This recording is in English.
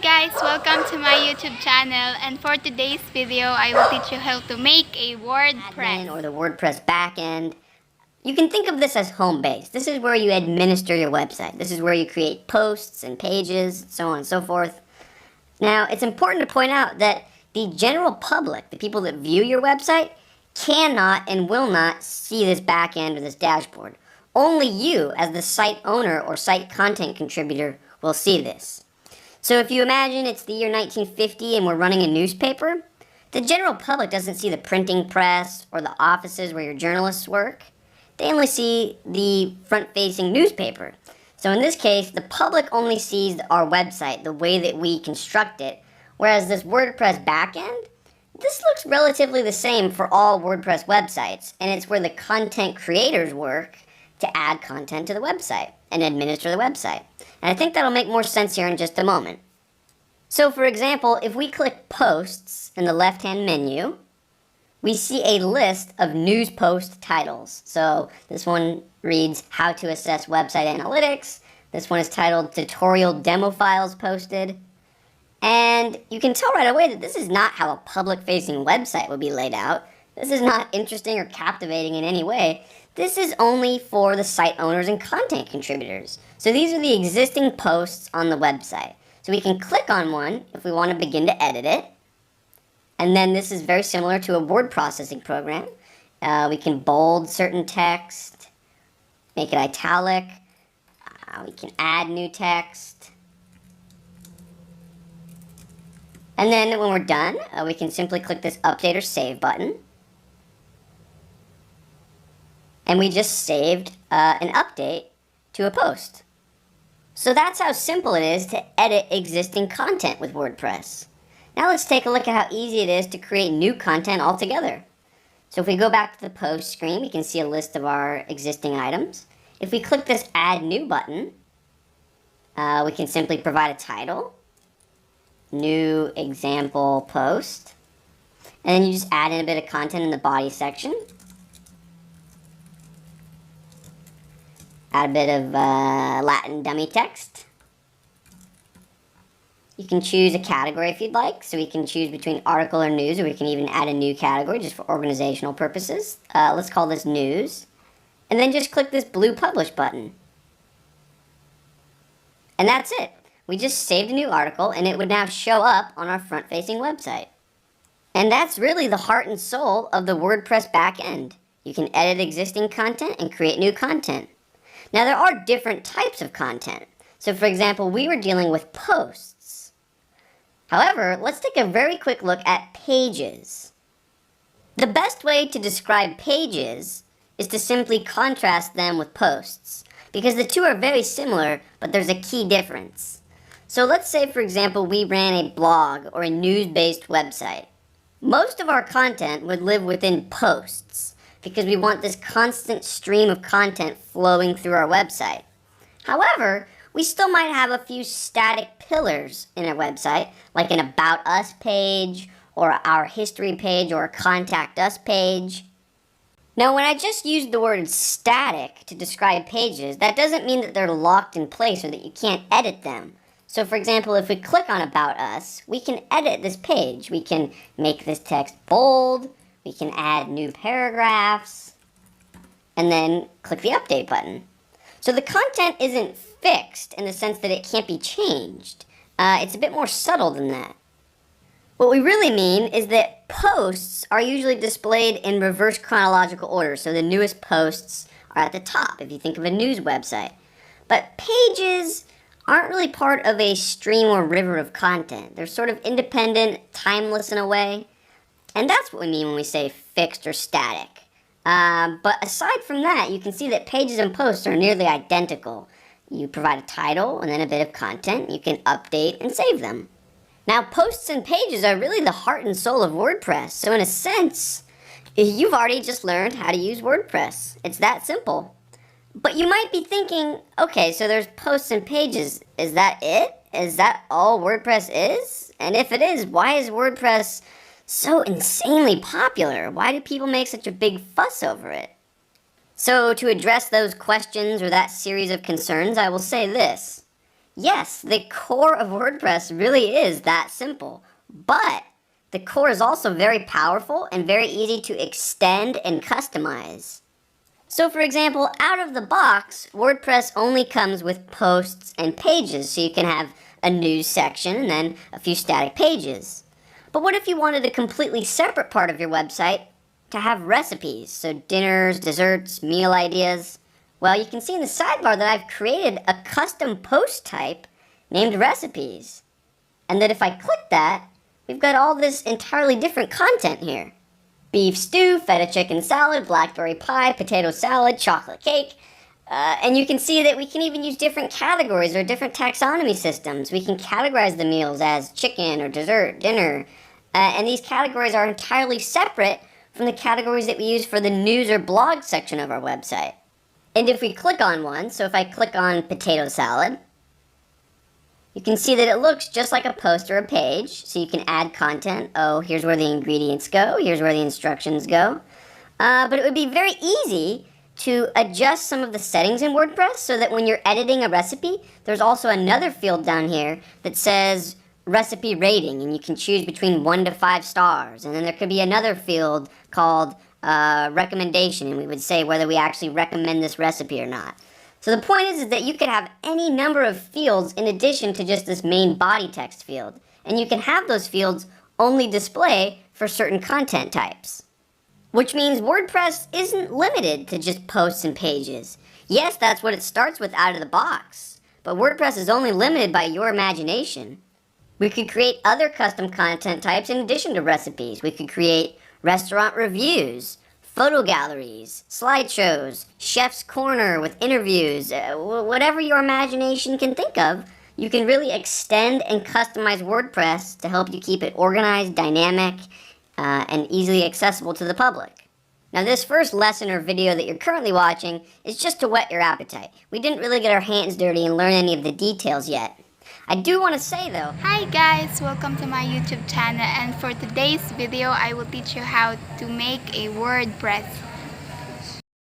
guys, welcome to my YouTube channel, and for today's video I will teach you how to make a WordPress or the WordPress backend. You can think of this as home base. This is where you administer your website. This is where you create posts and pages, so on and so forth. Now, it's important to point out that the general public, the people that view your website, cannot and will not see this backend or this dashboard. Only you, as the site owner or site content contributor, will see this. So if you imagine it's the year 1950 and we're running a newspaper, the general public doesn't see the printing press or the offices where your journalists work. They only see the front-facing newspaper. So in this case, the public only sees our website, the way that we construct it, whereas this WordPress backend, this looks relatively the same for all WordPress websites, and it's where the content creators work to add content to the website and administer the website. And I think that'll make more sense here in just a moment. So for example, if we click Posts in the left-hand menu, we see a list of news post titles. So this one reads How to Assess Website Analytics. This one is titled Tutorial Demo Files Posted. And you can tell right away that this is not how a public-facing website would be laid out. This is not interesting or captivating in any way. This is only for the site owners and content contributors. So these are the existing posts on the website. So we can click on one if we want to begin to edit it. And then this is very similar to a word processing program. We can bold certain text, make it italic. We can add new text. And then when we're done, we can simply click this Update or Save button. And we just saved an update to a post. So that's how simple it is to edit existing content with WordPress. Now let's take a look at how easy it is to create new content altogether. So if we go back to the post screen, we can see a list of our existing items. If we click this Add New button, we can simply provide a title, New Example Post, and then you just add in a bit of content in the body section. Add a bit of Latin dummy text. You can choose a category if you'd like, so we can choose between article or news, or we can even add a new category just for organizational purposes. Let's call this news. And then just click this blue publish button. And that's it. We just saved a new article, and it would now show up on our front-facing website. And that's really the heart and soul of the WordPress backend. You can edit existing content and create new content. Now, there are different types of content. So, for example, we were dealing with posts. However, let's take a very quick look at pages. The best way to describe pages is to simply contrast them with posts, because the two are very similar, but there's a key difference. So let's say, for example, we ran a blog or a news-based website. Most of our content would live within posts, because we want this constant stream of content flowing through our website. However, we still might have a few static pillars in our website, like an About Us page, or our history page, or a Contact Us page. Now, when I just used the word static to describe pages, that doesn't mean that they're locked in place or that you can't edit them. So, for example, if we click on About Us, we can edit this page. We can make this text bold. We can add new paragraphs, and then click the update button. So the content isn't fixed in the sense that it can't be changed. It's a bit more subtle than that. What we really mean is that posts are usually displayed in reverse chronological order, so the newest posts are at the top if you think of a news website. But pages aren't really part of a stream or river of content. They're sort of independent, timeless in a way. And that's what we mean when we say fixed or static. But aside from that, you can see that pages and posts are nearly identical. You provide a title and then a bit of content. You can update and save them. Now, posts and pages are really the heart and soul of WordPress. So in a sense, you've already just learned how to use WordPress. It's that simple. But you might be thinking, okay, so there's posts and pages. Is that it? Is that all WordPress is? And if it is, why is WordPress so insanely popular? Why do people make such a big fuss over it? So to address those questions or that series of concerns, I will say this. Yes, the core of WordPress really is that simple, but the core is also very powerful and very easy to extend and customize. So for example, out of the box, WordPress only comes with posts and pages, so you can have a news section and then a few static pages. But what if you wanted a completely separate part of your website to have recipes, so dinners, desserts, meal ideas? Well, you can see in the sidebar that I've created a custom post type named recipes. And that if I click that, we've got all this entirely different content here. Beef stew, feta chicken salad, blackberry pie, potato salad, chocolate cake. And you can see that we can even use different categories or different taxonomy systems. We can categorize the meals as chicken or dessert, dinner. And these categories are entirely separate from the categories that we use for the news or blog section of our website. And if we click on one, so if I click on potato salad, you can see that it looks just like a post or a page, so you can add content. Oh, here's where the ingredients go, here's where the instructions go. But it would be very easy to adjust some of the settings in WordPress so that when you're editing a recipe, there's also another field down here that says recipe rating, and you can choose between 1 to 5 stars. And then there could be another field called recommendation, and we would say whether we actually recommend this recipe or not. So the point is that you could have any number of fields in addition to just this main body text field. And you can have those fields only display for certain content types. Which means WordPress isn't limited to just posts and pages. Yes, that's what it starts with out of the box, but WordPress is only limited by your imagination. We could create other custom content types in addition to recipes. We could create restaurant reviews, photo galleries, slideshows, chef's corner with interviews, whatever your imagination can think of. You can really extend and customize WordPress to help you keep it organized, dynamic, and easily accessible to the public. Now this first lesson or video that you're currently watching is just to whet your appetite. We didn't really get our hands dirty and learn any of the details yet. I do want to say though, Hi guys, welcome to my YouTube channel, and for today's video I will teach you how to make a WordPress.